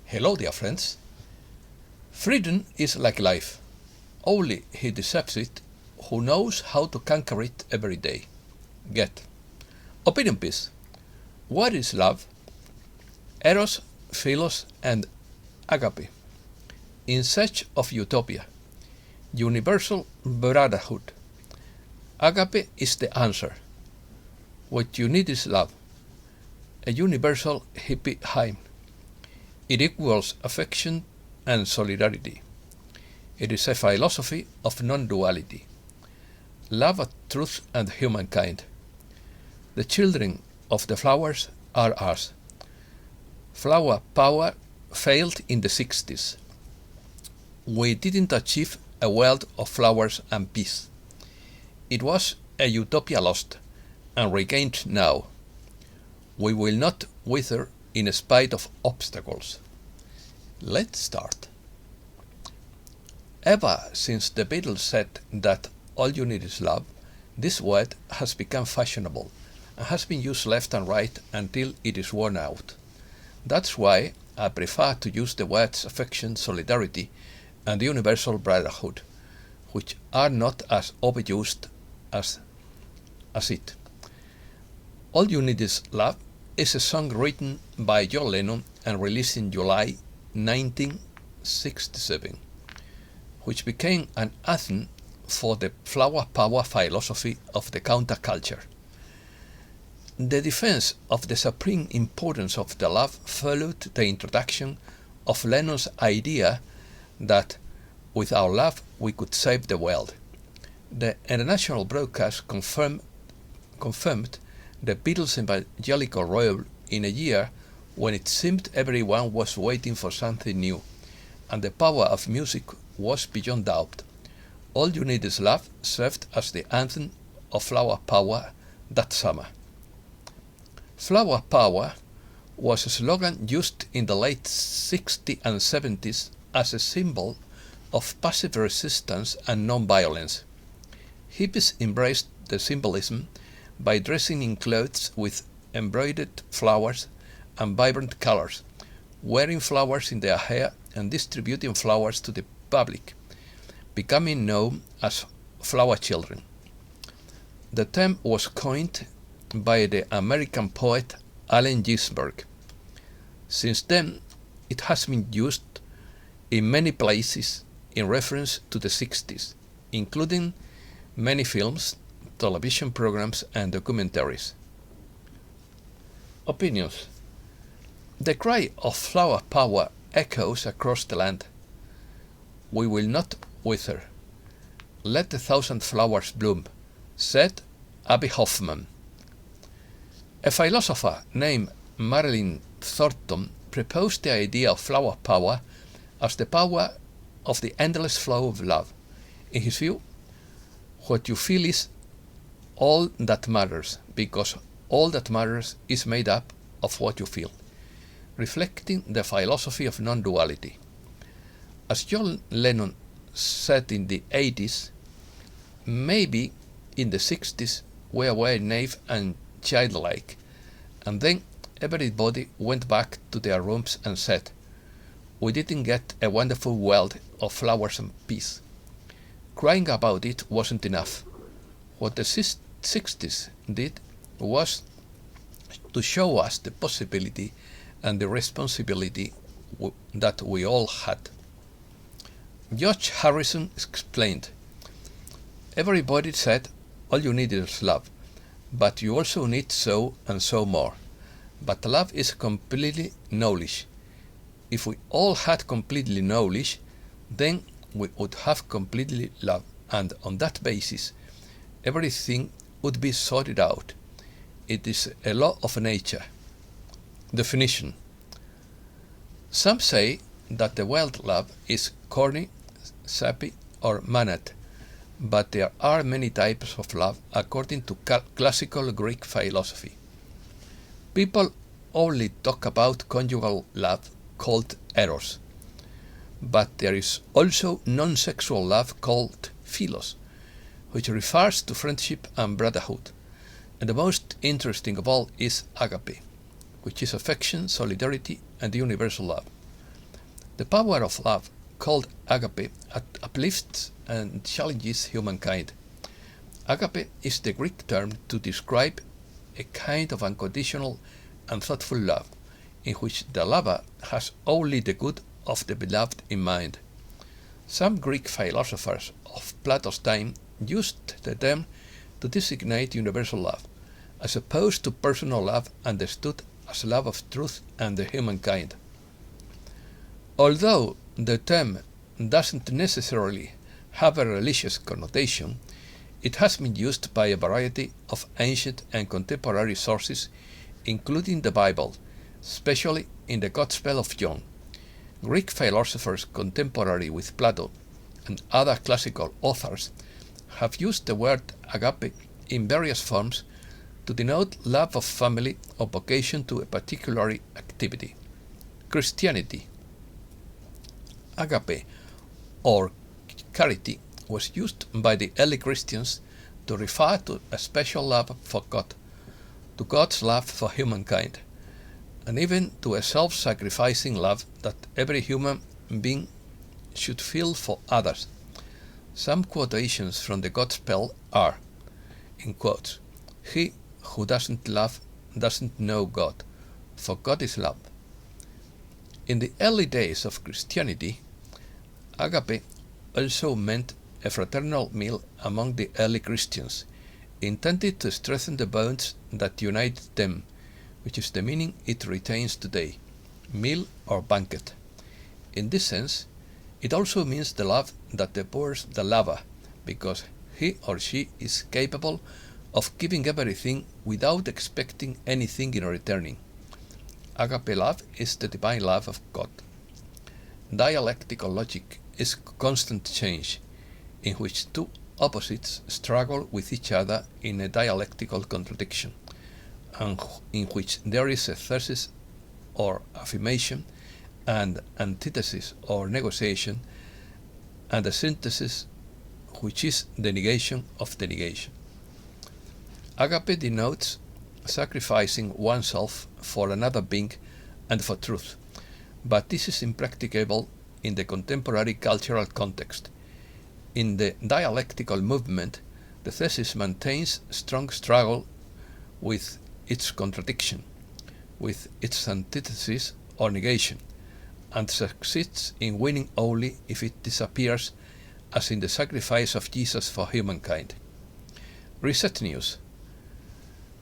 Hello, dear friends. Freedom is like life. Only he deserves it who knows how to conquer it every day. Get. Opinion piece. What is love? Eros, Philos, and Agape. In search of Utopia. Universal Brotherhood. Agape is the answer. What you need is love. A universal hippy hymn. It equals affection and solidarity. It is a philosophy of non-duality. Love of truth and humankind. The children of the flowers are us. Flower power failed in the 60s. We didn't achieve a world of flowers and peace. It was a utopia lost and regained now. We will not wither in spite of obstacles. Let's start. Ever since the Beatles said that all you need is love, this word has become fashionable and has been used left and right until it is worn out. That's why I prefer to use the words affection, solidarity, and universal brotherhood, which are not as overused as it. All You Need Is Love is a song written by John Lennon and released in July 1967, which became an anthem for the flower power philosophy of the counterculture. The defense of the supreme importance of the love followed the introduction of Lennon's idea that with our love we could save the world. The international broadcast confirmed the Beatles' evangelical role in a year when it seemed everyone was waiting for something new, and the power of music was beyond doubt. All You Need Is Love served as the anthem of flower power that summer. Flower power was a slogan used in the late 60s and 70s as a symbol of passive resistance and non-violence. Hippies embraced the symbolism by dressing in clothes with embroidered flowers and vibrant colors, wearing flowers in their hair and distributing flowers to the public, becoming known as flower children. The term was coined by the American poet Allen Ginsberg. Since then, it has been used in many places in reference to the 60s, including many films, television programs, and documentaries. Opinions. The cry of flower power echoes across the land. We will not wither. Let the thousand flowers bloom, said Abby Hoffman. A philosopher named Marilyn Thornton proposed the idea of flower power as the power of the endless flow of love. In his view, what you feel is all that matters, because all that matters is made up of what you feel, reflecting the philosophy of non-duality. As John Lennon said in the 80s, maybe in the 60s we were naive and childlike, and then everybody went back to their rooms and said, we didn't get a wonderful world of flowers and peace. Crying about it wasn't enough. What the 60s did was to show us the possibility and the responsibility that we all had. George Harrison explained, everybody said all you need is love, but you also need so and so more. But love is completely knowledge. If we all had completely knowledge, then we would have completely love, and on that basis everything would be sorted out. It is a law of nature. Definition. Some say that the word love is corny, sappy, or mannered, but there are many types of love according to classical Greek philosophy. People only talk about conjugal love called Eros, but there is also non-sexual love called Philos, which refers to friendship and brotherhood, and the most interesting of all is Agape, which is affection, solidarity, and universal love. The power of love, called Agape, uplifts and challenges humankind. Agape is the Greek term to describe a kind of unconditional and thoughtful love, in which the lover has only the good of the beloved in mind. Some Greek philosophers of Plato's time used the term to designate universal love, as opposed to personal love understood as love of truth and the humankind. Although the term doesn't necessarily have a religious connotation, it has been used by a variety of ancient and contemporary sources, including the Bible, especially in the Gospel of John. Greek philosophers contemporary with Plato and other classical authors have used the word agape in various forms to denote love of family or vocation to a particular activity. Christianity. Agape, or charity, was used by the early Christians to refer to a special love for God, to God's love for humankind, and even to a self-sacrificing love that every human being should feel for others. Some quotations from the Gospel are, in quotes, "He who doesn't love doesn't know God, for God is love." In the early days of Christianity, agape also meant a fraternal meal among the early Christians, intended to strengthen the bonds that united them, which is the meaning it retains today, meal or banquet. In this sense, it also means the love that devours the lover, because he or she is capable of giving everything without expecting anything in returning. Agape love is the divine love of God. Dialectical logic is constant change, in which two opposites struggle with each other in a dialectical contradiction, and in which there is a thesis or affirmation, and antithesis or negotiation, and a synthesis, which is the negation of the negation. Agape denotes sacrificing oneself for another being and for truth, but this is impracticable in the contemporary cultural context. In the dialectical movement, the thesis maintains strong struggle with its contradiction, with its antithesis or negation, and succeeds in winning only if it disappears, as in the sacrifice of Jesus for humankind. Reset news.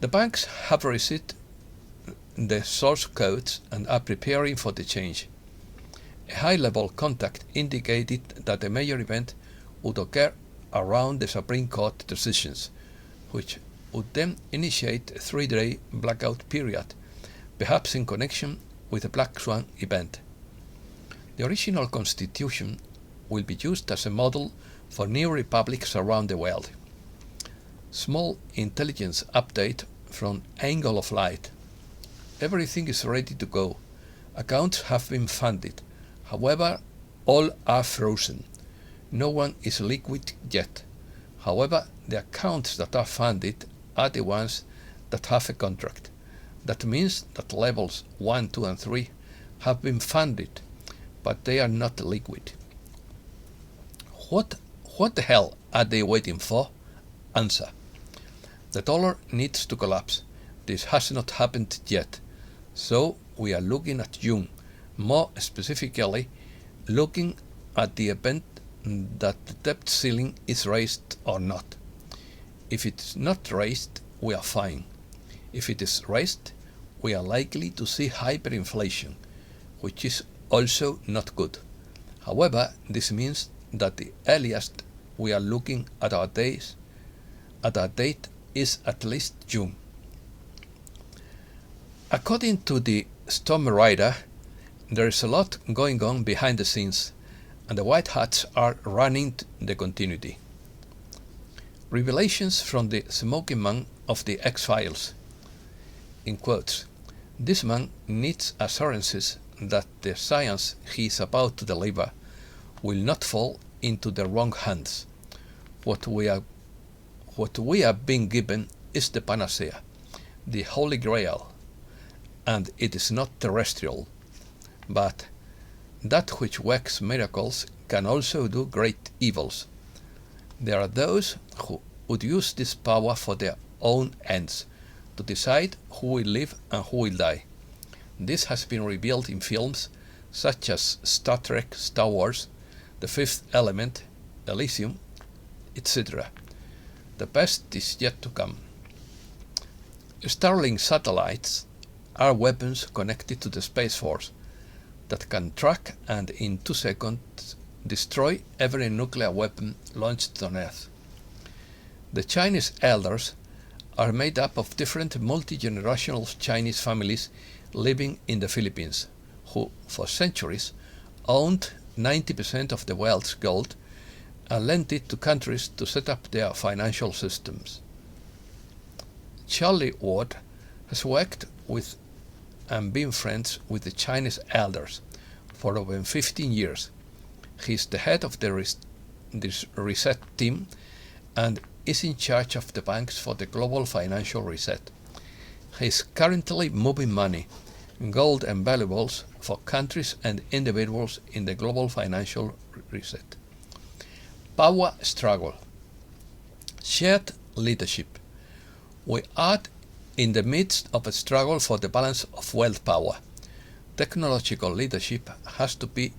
The banks have reset the source codes and are preparing for the change. A high-level contact indicated that a major event would occur around the Supreme Court decisions, which would then initiate a 3-day blackout period, perhaps in connection with the Black Swan event. The original constitution will be used as a model for new republics around the world. Small intelligence update from Angle of Light. Everything is ready to go. Accounts have been funded. However, all are frozen. No one is liquid yet. However, the accounts that are funded are the ones that have a contract. That means that levels 1, 2, and 3 have been funded, but they are not liquid. What the hell are they waiting for? Answer. The dollar needs to collapse. This has not happened yet. So we are looking at June, more specifically looking at the event that the debt ceiling is raised or not. If it is not raised, we are fine. If it is raised, we are likely to see hyperinflation, which is also not good. However, this means that the earliest we are looking at our date is at least June. According to the Storm Rider, there is a lot going on behind the scenes, and the White Hats are running the continuity. Revelations from the smoking man of the X-Files. In quotes, this man needs assurances that the science he is about to deliver will not fall into the wrong hands. What we are being given is the panacea, the Holy Grail, and it is not terrestrial, but that which works miracles can also do great evils. There are those who would use this power for their own ends, to decide who will live and who will die. This has been revealed in films such as Star Trek, Star Wars, The Fifth Element, Elysium, etc. The best is yet to come. Starlink satellites are weapons connected to the Space Force that can track and in 2 seconds destroy every nuclear weapon launched on Earth. The Chinese elders are made up of different multi-generational Chinese families living in the Philippines, who for centuries owned 90% of the world's gold and lent it to countries to set up their financial systems. Charlie Ward has worked with and been friends with the Chinese elders for over 15 years. He is the head of this reset team and is in charge of the banks for the global financial reset. He is currently moving money, gold and valuables for countries and individuals in the global financial reset. Power struggle. Shared leadership. We are in the midst of a struggle for the balance of wealth power. Technological leadership has to be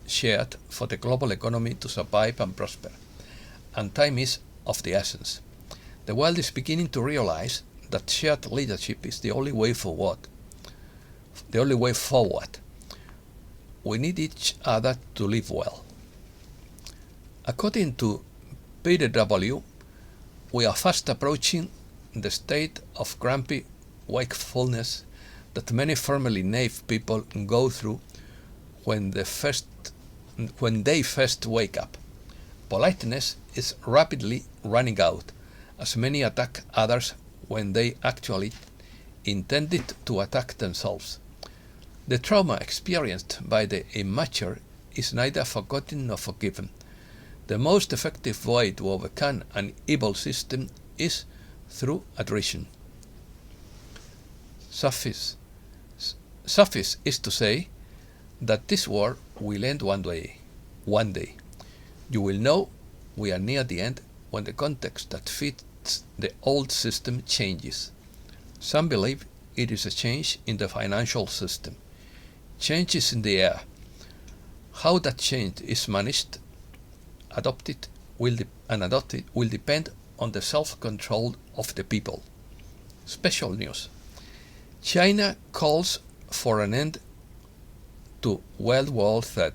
shared for the global economy to survive and prosper, and time is of the essence. The world is beginning to realize that shared leadership is the only way forward. We need each other to live well. According to Peter W., we are fast approaching the state of grumpy wakefulness that many formerly naive people go through when they first wake up. Politeness is rapidly running out, as many attack others when they actually intended to attack themselves. The trauma experienced by the immature is neither forgotten nor forgiven. The most effective way to overcome an evil system is through attrition. Suffice is to say that this war will end one day. You will know we are near the end when the context that fits the old system changes. Some believe it is a change in the financial system. Change is in the air. How that change is managed, adopted will depend on the self-control of the people. Special news. China calls for an end to World War III.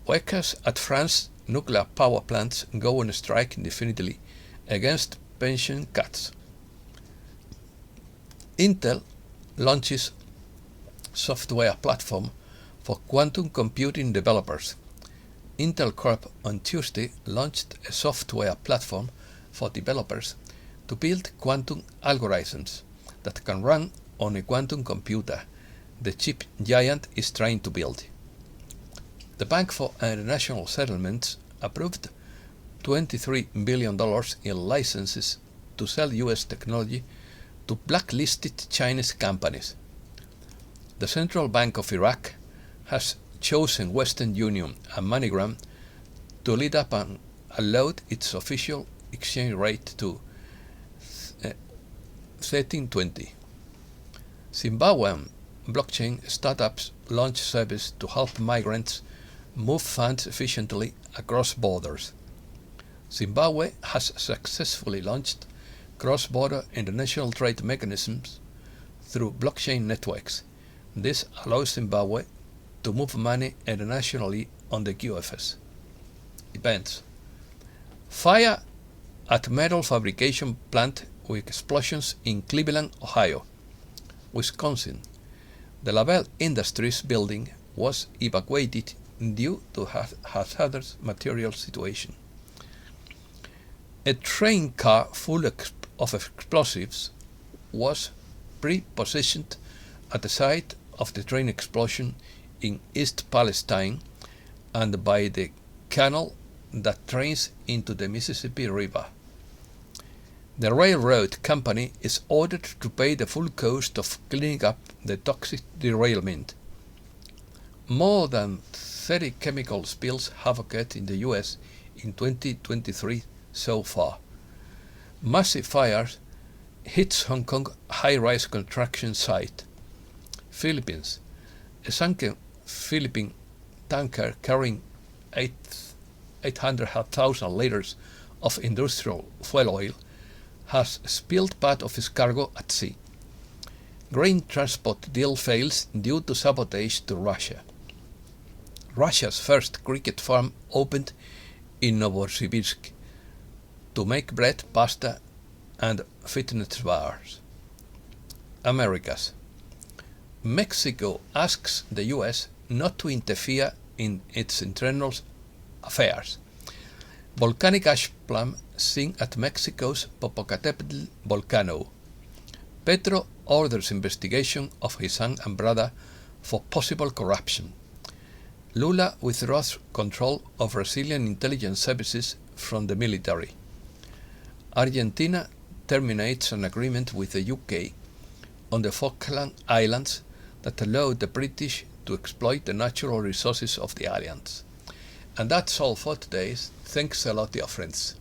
Workers at France's nuclear power plants go on strike indefinitely against pension cuts. Intel launches software platform for quantum computing developers. Intel Corp on Tuesday launched a software platform for developers to build quantum algorithms that can run on a quantum computer the chip giant is trying to build. The Bank for International Settlements approved $23 billion in licenses to sell U.S. technology to blacklisted Chinese companies. The Central Bank of Iraq has chosen Western Union and MoneyGram to lead up and allowed its official exchange rate to 1320. Zimbabwean blockchain startups launch service to help migrants move funds efficiently across borders. Zimbabwe has successfully launched cross-border international trade mechanisms through blockchain networks. This allows Zimbabwe to move money internationally on the QFS. Events. Fire at metal fabrication plant with explosions in Cleveland, Ohio. Wisconsin. The Labelle Industries building was evacuated due to hazardous material situation. A train car full of explosives was pre-positioned at the site of the train explosion in East Palestine and by the canal that drains into the Mississippi River. The railroad company is ordered to pay the full cost of cleaning up the toxic derailment. More than 30 chemical spills have occurred in the US in 2023 so far. Massive fires hits Hong Kong high-rise construction site. Philippines. A sunken Philippine tanker carrying 800,000 liters of industrial fuel oil has spilled part of its cargo at sea. Grain transport deal fails due to sabotage to Russia. Russia's first cricket farm opened in Novosibirsk to make bread, pasta and fitness bars. Americas. Mexico asks the US not to interfere in its internal affairs. Volcanic ash plume seen at Mexico's Popocatépetl volcano. Petro orders investigation of his son and brother for possible corruption. Lula withdraws control of Brazilian intelligence services from the military. Argentina terminates an agreement with the UK on the Falkland Islands that allowed the British to exploit the natural resources of the islands. And that's all for today. Thanks a lot, dear friends.